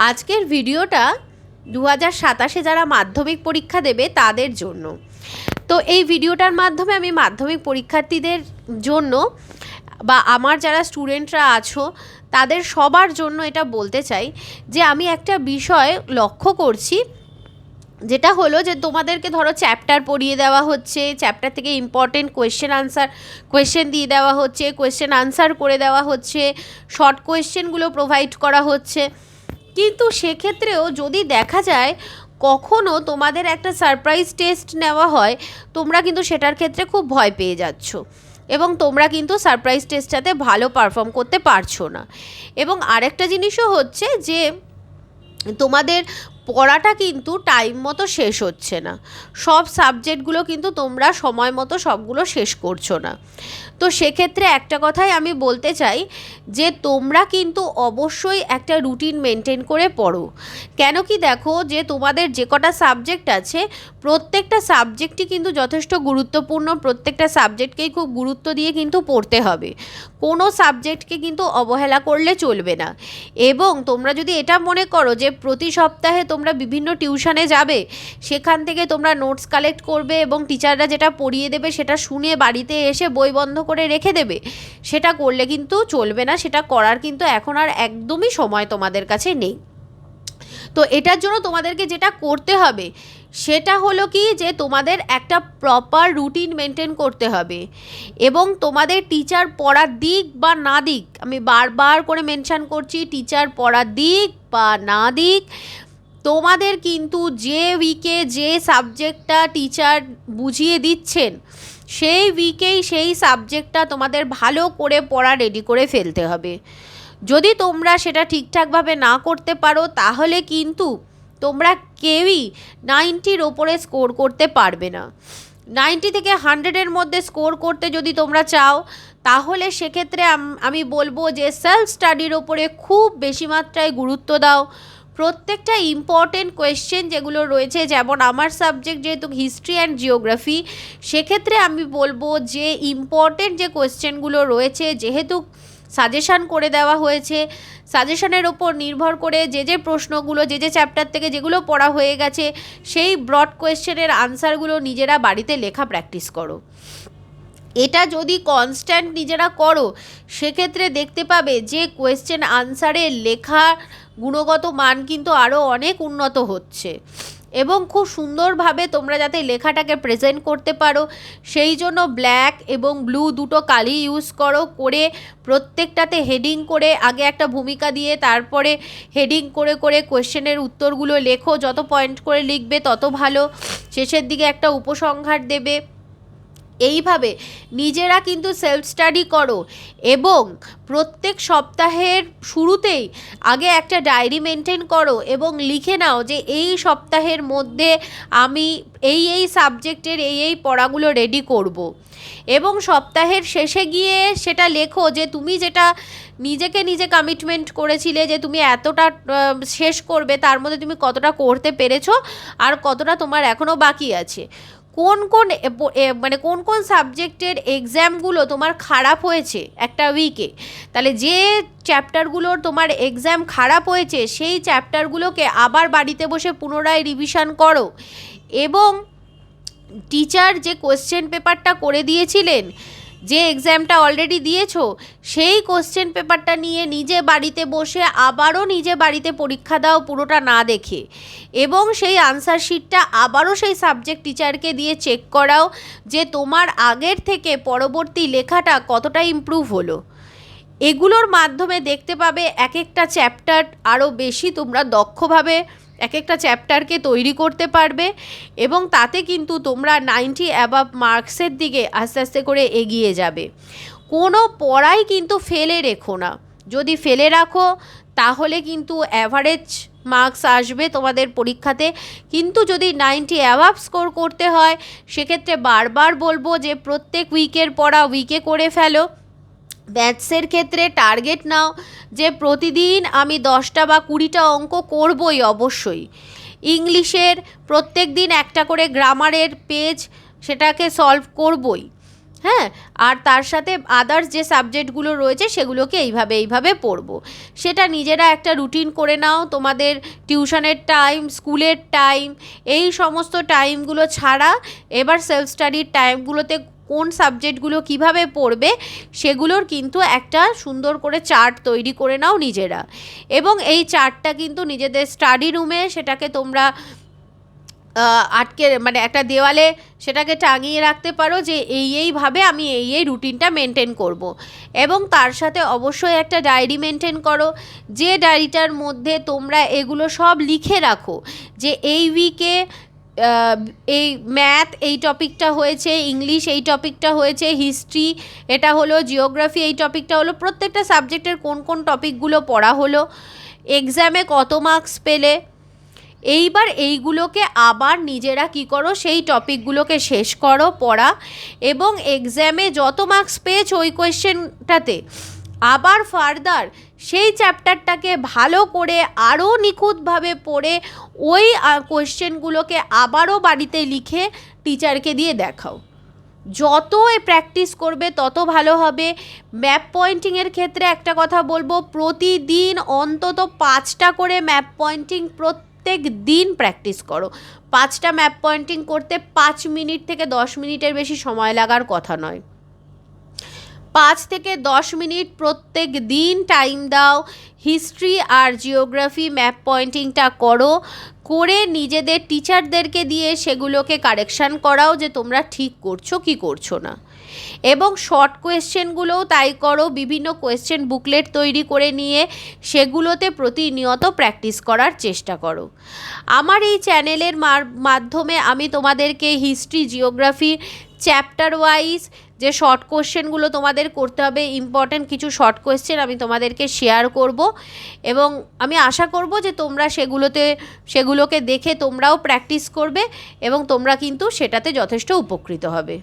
আজকের ভিডিওটা 2027 যারা মাধ্যমিক পরীক্ষা দেবে তাদের জন্য। তো এই ভিডিওটার মাধ্যমে আমি মাধ্যমিক পরীক্ষার্থীদের জন্য বা আমার যারা স্টুডেন্টরা আছো তাদের সবার জন্য এটা বলতে চাই যে আমি একটা বিষয় লক্ষ্য করছি, যেটা হলো যে তোমাদেরকে ধরো চ্যাপ্টার পড়িয়ে দেওয়া হচ্ছে, চ্যাপ্টার থেকে ইম্পর্টেন্ট কোয়েশ্চেন দিয়ে দেওয়া হচ্ছে, কোয়েশ্চেন আনসার করে দেওয়া হচ্ছে, শর্ট কোয়েশ্চেনগুলো প্রোভাইড করা হচ্ছে। কিন্তু সেক্ষেত্রেও যদি দেখা যায় কখনো তোমাদের একটা সারপ্রাইজ টেস্ট নেওয়া হয়, তোমরা কিন্তু সেটার ক্ষেত্রে খুব ভয় পেয়ে যাচ্ছ এবং তোমরা কিন্তু সারপ্রাইজ টেস্টটাতে ভালো পারফর্ম করতে পারছো না। এবং আরেকটা জিনিসও হচ্ছে যে তোমাদের পড়াটা কিন্তু টাইম মতো শেষ হচ্ছে না, সব সাবজেক্টগুলো কিন্তু তোমরা সময় মতো সবগুলো শেষ করছো না। তো সেক্ষেত্রে একটা কথাই আমি বলতে চাই যে তোমরা কিন্তু অবশ্যই একটা রুটিন মেনটেন করে পড়ো। কেন কি দেখো, যে তোমাদের যে কটা সাবজেক্ট আছে প্রত্যেকটা সাবজেক্টই কিন্তু যথেষ্ট গুরুত্বপূর্ণ, প্রত্যেকটা সাবজেক্টকেই খুব গুরুত্ব দিয়ে কিন্তু পড়তে হবে, কোনো সাবজেক্টকে কিন্তু অবহেলা করলে চলবে না। এবং তোমরা যদি এটা মনে করো যে প্রতি সপ্তাহে তোমরা বিভিন্ন টিউশনে যাবে, সেখান থেকে তোমরা নোটস কালেক্ট করবে এবং টিচাররা যেটা পড়িয়ে দেবে সেটা শুনে বাড়িতে এসে বই বন্ধ করে রেখে দেবে, সেটা করলে কিন্তু চলবে না। সেটা করার কিন্তু এখন আর একদমই সময় তোমাদের কাছে নেই। তো এটার জন্য তোমাদেরকে যেটা করতে হবে সেটা হলো কি, যে তোমাদের একটা প্রপার রুটিন মেনটেন করতে হবে এবং তোমাদের টিচার পড়ার দিক বা না দিক, আমি বারবার করে মেনশন করছি, টিচার পড়ার দিক বা না দিক, তোমাদের কিন্তু যে উইকে যে সাবজেক্টটা টিচার বুঝিয়ে দিচ্ছেন সেই উইকেই সেই সাবজেক্টটা তোমাদের ভালো করে পড়া রেডি করে ফেলতে হবে। যদি তোমরা সেটা ঠিকঠাকভাবে না করতে পারো তাহলে কিন্তু তোমরা কেউই 90-র ওপরে স্কোর করতে পারবে না। 90 থেকে 100-এর মধ্যে স্কোর করতে যদি তোমরা চাও তাহলে সেক্ষেত্রে আমি বলবো যে সেলফ স্টাডির ওপরে খুব বেশি মাত্রায় গুরুত্ব দাও। প্রত্যেকটা ইম্পর্টেন্ট কোয়েশ্চেন যেগুলো রয়েছে, যেমন আমার সাবজেক্ট যেহেতু হিস্ট্রি অ্যান্ড জিওগ্রাফি, সেক্ষেত্রে আমি বলবো যে ইম্পর্টেন্ট যে কোয়েশ্চেনগুলো রয়েছে, যেহেতু সাজেশান করে দেওয়া হয়েছে, সাজেশানের ওপর নির্ভর করে যে প্রশ্নগুলো যে চ্যাপ্টার থেকে যেগুলো পড়া হয়ে গেছে সেই ব্রড কোয়েশ্চেনের আনসারগুলো নিজেরা বাড়িতে লেখা প্র্যাকটিস করো। এটা যদি কনস্ট্যান্ট নিজেরা করো সেক্ষেত্রে দেখতে পাবে যে কোয়েশ্চেন আনসারের লেখার গুণগত মান কিন্তু আরও অনেক উন্নত হচ্ছে এবং খুব সুন্দরভাবে তোমরা যাতে লেখাটাকে প্রেজেন্ট করতে পারো সেই জন্য ব্ল্যাক এবং ব্লু দুটো কালি ইউজ করো, করে প্রত্যেকটাতে হেডিং করে আগে একটা ভূমিকা দিয়ে তারপরে হেডিং করে করে কোয়েশ্চেনের উত্তরগুলো লেখো, যত পয়েন্ট করে লিখবে তত ভালো, শেষের দিকে একটা উপসংহার দেবে। এইভাবে নিজেরা কিন্তু সেলফ স্টাডি করো এবং প্রত্যেক সপ্তাহের শুরুতেই আগে একটা ডায়েরি মেনটেন করো এবং লিখে নাও যে এই সপ্তাহের মধ্যে আমি এই সাবজেক্টের এই পড়াগুলো রেডি করব। এবং সপ্তাহের শেষে গিয়ে সেটা লেখো যে তুমি যেটা নিজে কমিটমেন্ট করেছিলে যে তুমি এতটা শেষ করবে, তার মধ্যে তুমি কতটা করতে পেরেছো আর কতটা তোমার এখনও বাকি আছে, কোন কোন সাবজেক্টের এক্সামগুলো তোমার খারাপ হয়েছে একটা উইকে, তাহলে যে চ্যাপ্টারগুলোর তোমার এক্সাম খারাপ হয়েছে সেই চ্যাপ্টারগুলোকে আবার বাড়িতে বসে পুনরায় রিভিশন করো এবং টিচার যে কোশ্চেন পেপারটা করে দিয়েছিলেন, যে এক্সামটা অলরেডি দিয়েছো সেই কোশ্চেন পেপারটা নিয়ে নিজে বাড়িতে বসে আবারও নিজে বাড়িতে পরীক্ষা দাও পুরোটা না দেখে, এবং সেই আনসার শিটটা আবারও সেই সাবজেক্ট টিচারকে দিয়ে চেক করাও যে তোমার আগের থেকে পরবর্তী লেখাটা কতটা ইমপ্রুভ হলো। এগুলোর মাধ্যমে দেখতে পাবে এক একটা চ্যাপ্টার আরও বেশি তোমরা দক্ষভাবে এক একটা চ্যাপ্টারকে তৈরি করতে পারবে এবং তাতে কিন্তু তোমরা 90 অ্যাবাভ মার্কসের দিকে আস্তে আস্তে করে এগিয়ে যাবে। কোনো পড়াই কিন্তু ফেলে রেখো না, যদি ফেলে রাখো তাহলে কিন্তু অ্যাভারেজ মার্কস আসবে তোমাদের পরীক্ষাতে, কিন্তু যদি 90 অ্যাবাভ স্কোর করতে হয় সেক্ষেত্রে বারবার বলবো যে প্রত্যেক উইকের পড়া উইকে করে ফেলো। ম্যাথসের ক্ষেত্রে টার্গেট নাও যে প্রতিদিন আমি 10টা বা 20টা অঙ্ক করবই অবশ্যই। ইংলিশের প্রত্যেক দিন একটা করে গ্রামারের পেজ সেটাকে সলভ করবই। হ্যাঁ, আর তার সাথে আদার্স যে সাবজেক্টগুলো রয়েছে সেগুলোকে এইভাবে পড়বো। সেটা নিজেরা একটা রুটিন করে নাও। তোমাদের টিউশনের টাইম, স্কুলের টাইম, এই সমস্ত টাইমগুলো ছাড়া এবার সেলফ স্টাডির টাইমগুলোতে কোন সাবজেক্টগুলো কিভাবে পড়বে সেগুলোর কিন্তু একটা সুন্দর করে চার্ট তৈরি করে নাও নিজেরা। এবং এই চার্টটা কিন্তু নিজেদের স্টাডি রুমে সেটাকে তোমরা আটকে মানে একটা দেওয়ালে সেটাকে টাঙিয়ে রাখতে পারো যে এইভাবে আমি এই রুটিনটা মেনটেন করব। এবং তার সাথে অবশ্যই একটা ডায়েরি মেনটেন করো, যে ডায়েরিটার মধ্যে তোমরা এগুলো সব লিখে রাখো যে এই উইকে এই ম্যাথ এই টপিকটা হয়েছে, ইংলিশ এই টপিকটা হয়েছে, হিস্ট্রি এটা হলো, জিওগ্রাফি এই টপিকটা হলো, প্রত্যেকটা সাবজেক্টের কোন কোন টপিকগুলো পড়া হলো, এক্সামে কত মার্কস পেলে। এইবার এইগুলোকে আবার নিজেরা কি করো, সেই টপিকগুলোকে শেষ করো পড়া, এবং এক্সামে যত মার্কস পেয়েছো ওই কোয়েশ্চেনটাতে আবার ফার্দার সেই চ্যাপ্টারটাকে ভালো করে আরও নিখুঁতভাবে পড়ে ওই কোয়েশ্চেনগুলোকে আবারও বাড়িতে লিখে টিচারকে দিয়ে দেখাও। যত প্র্যাকটিস করবে তত ভালো হবে। ম্যাপ পয়েন্টিংয়ের ক্ষেত্রে একটা কথা বলবো, প্রতিদিন অন্তত 5টা করে ম্যাপ পয়েন্টিং প্রত্যেক দিন প্র্যাকটিস করো। 5টা ম্যাপ পয়েন্টিং করতে 5 মিনিট থেকে 10 মিনিটের বেশি সময় লাগার কথা নয়। 5 থেকে 10 মিনিট প্রত্যেক দিন টাইম দাও, হিস্ট্রি আর জিওগ্রাফি ম্যাপ পয়েন্টিংটা করো, করে নিজেদের টিচারদেরকে দিয়ে সেগুলোকে কারেকশান করাও যে তোমরা ঠিক করছো কি করছো না। এবং শর্ট কোয়েশ্চেনগুলোও তাই করো, বিভিন্ন কোয়েশ্চেন বুকলেট তৈরি করে নিয়ে সেগুলোতে প্রতিনিয়ত প্র্যাকটিস করার চেষ্টা করো। আমার এই চ্যানেলের মাধ্যমে আমি তোমাদেরকে হিস্ট্রি, জিওগ্রাফি চ্যাপ্টার ওয়াইজ যে শর্ট কোয়েশ্চেনগুলো তোমাদের করতে হবে, ইম্পর্ট্যান্ট কিছু শর্ট কোয়েশ্চেন আমি তোমাদেরকে শেয়ার করব, এবং আমি আশা করব যে তোমরা সেগুলোকে দেখে তোমরাও প্র্যাকটিস করবে এবং তোমরা কিন্তু সেটাতে যথেষ্ট উপকৃত হবে।